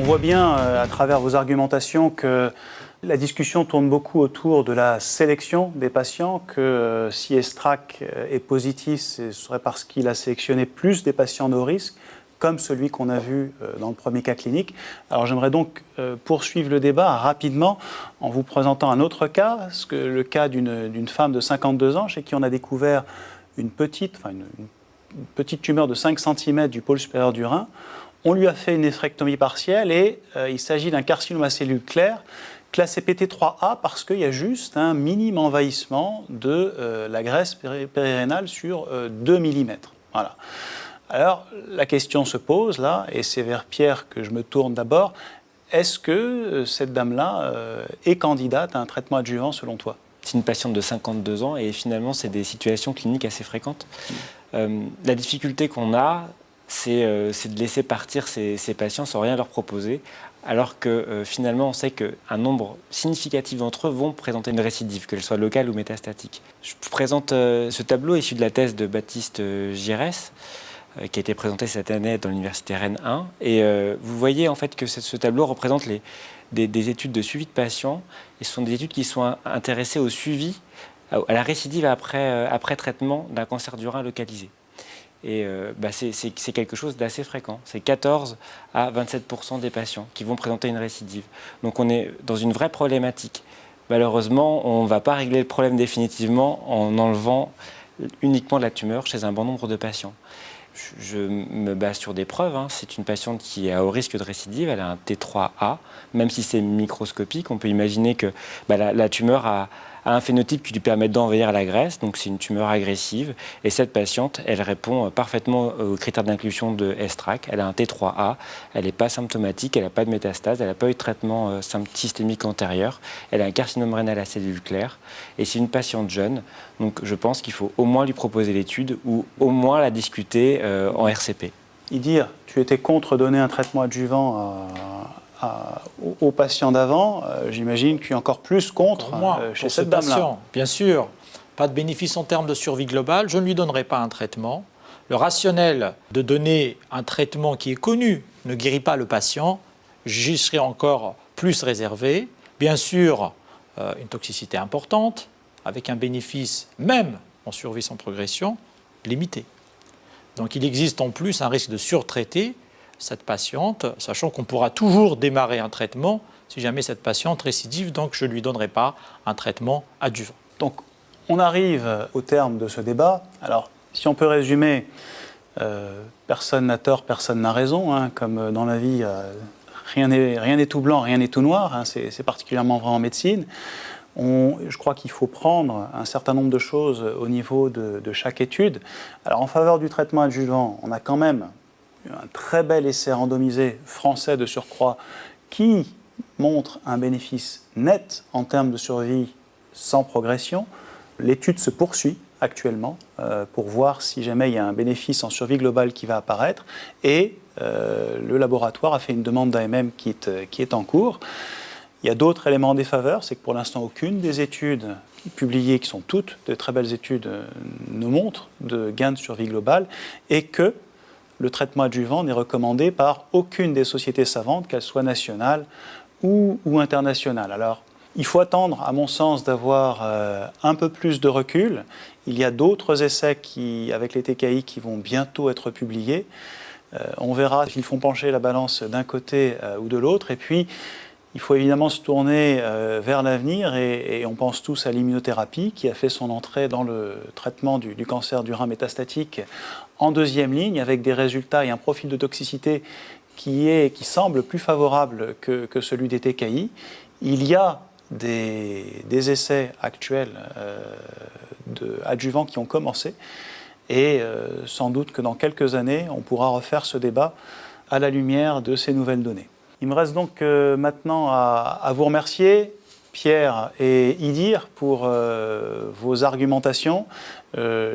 On voit bien à travers vos argumentations que la discussion tourne beaucoup autour de la sélection des patients, que si ESTRAC est positif, ce serait parce qu'il a sélectionné plus des patients de haut risque, comme celui qu'on a vu dans le premier cas clinique. Alors j'aimerais donc poursuivre le débat rapidement en vous présentant un autre cas, le cas d'une femme de 52 ans chez qui on a découvert une petite tumeur de 5 cm du pôle supérieur du rein. On lui a fait une néphrectomie partielle et il s'agit d'un carcinome à cellules claires classé PT3A parce qu'il y a juste un minime envahissement de la graisse périrénale sur 2 mm. Voilà. Alors, la question se pose là, et c'est vers Pierre que je me tourne d'abord. Est-ce que cette dame-là est candidate à un traitement adjuvant selon toi ? C'est une patiente de 52 ans et finalement, c'est des situations cliniques assez fréquentes. La difficulté qu'on a, c'est de laisser partir ces patients sans rien leur proposer, alors que finalement, on sait qu'un nombre significatif d'entre eux vont présenter une récidive, qu'elle soit locale ou métastatique. Je vous présente ce tableau issu de la thèse de Baptiste Giresse, qui a été présenté cette année dans l'université Rennes 1. Et vous voyez en fait que ce tableau représente des études de suivi de patients. Et ce sont des études qui sont intéressées au suivi, à la récidive après traitement d'un cancer du rein localisé. Et c'est quelque chose d'assez fréquent. C'est 14 à 27% des patients qui vont présenter une récidive. Donc on est dans une vraie problématique. Malheureusement, on ne va pas régler le problème définitivement en enlevant uniquement la tumeur chez un bon nombre de patients. Je me base sur des preuves. C'est une patiente qui est à haut risque de récidive. Elle a un T3A. Même si c'est microscopique, on peut imaginer que la tumeur a un phénotype qui lui permet d'envahir la graisse. Donc c'est une tumeur agressive. Et cette patiente, elle répond parfaitement aux critères d'inclusion de ESTRAC. Elle a un T3A. Elle n'est pas symptomatique. Elle n'a pas de métastase. Elle n'a pas eu de traitement systémique antérieur. Elle a un carcinome rénal à cellules claires. Et c'est une patiente jeune. Donc je pense qu'il faut au moins lui proposer l'étude ou au moins la discuter en RCP. Idir, tu étais contre donner un traitement adjuvant aux patients d'avant. J'imagine que tu es encore plus contre chez cette dame-là. Bien sûr, pas de bénéfice en termes de survie globale. Je ne lui donnerai pas un traitement. Le rationnel de donner un traitement qui est connu ne guérit pas le patient. J'y serai encore plus réservé. Bien sûr, une toxicité importante, avec un bénéfice, même en survie sans progression, limité. Donc il existe en plus un risque de surtraiter cette patiente, sachant qu'on pourra toujours démarrer un traitement si jamais cette patiente récidive, donc je ne lui donnerai pas un traitement adjuvant. Donc on arrive au terme de ce débat. Alors si on peut résumer, personne n'a tort, personne n'a raison, comme dans la vie, rien n'est tout blanc, rien n'est tout noir, c'est particulièrement vrai en médecine. Je crois qu'il faut prendre un certain nombre de choses au niveau de chaque étude. Alors en faveur du traitement adjuvant, on a quand même un très bel essai randomisé français de surcroît qui montre un bénéfice net en termes de survie sans progression. L'étude se poursuit actuellement pour voir si jamais il y a un bénéfice en survie globale qui va apparaître et le laboratoire a fait une demande d'AMM qui est en cours. Il y a d'autres éléments en défaveur, c'est que pour l'instant aucune des études publiées, qui sont toutes de très belles études, ne montre de gain de survie globale et que le traitement adjuvant n'est recommandé par aucune des sociétés savantes, qu'elles soient nationales ou internationales. Alors, il faut attendre, à mon sens, d'avoir un peu plus de recul. Il y a d'autres essais avec les TKI qui vont bientôt être publiés. On verra s'ils font pencher la balance d'un côté ou de l'autre. Et puis, il faut évidemment se tourner vers l'avenir et on pense tous à l'immunothérapie qui a fait son entrée dans le traitement du cancer du rein métastatique en deuxième ligne avec des résultats et un profil de toxicité qui semble plus favorable que celui des TKI. Il y a des essais actuels adjuvants qui ont commencé et sans doute que dans quelques années, on pourra refaire ce débat à la lumière de ces nouvelles données. Il me reste donc maintenant à vous remercier, Pierre et Idir, pour vos argumentations.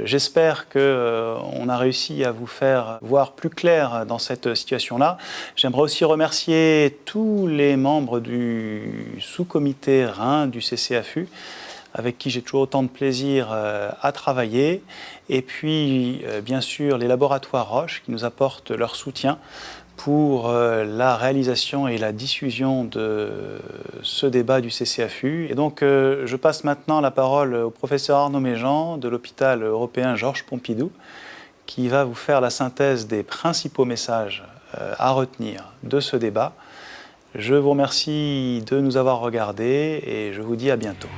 J'espère qu'on a réussi à vous faire voir plus clair dans cette situation-là. J'aimerais aussi remercier tous les membres du sous-comité Rein du CCAFU, avec qui j'ai toujours autant de plaisir à travailler. Et puis, bien sûr, les laboratoires Roche qui nous apportent leur soutien pour la réalisation et la diffusion de ce débat du CCAFU. Et donc, je passe maintenant la parole au professeur Arnaud Méjean de l'hôpital européen Georges Pompidou, qui va vous faire la synthèse des principaux messages à retenir de ce débat. Je vous remercie de nous avoir regardés et je vous dis à bientôt.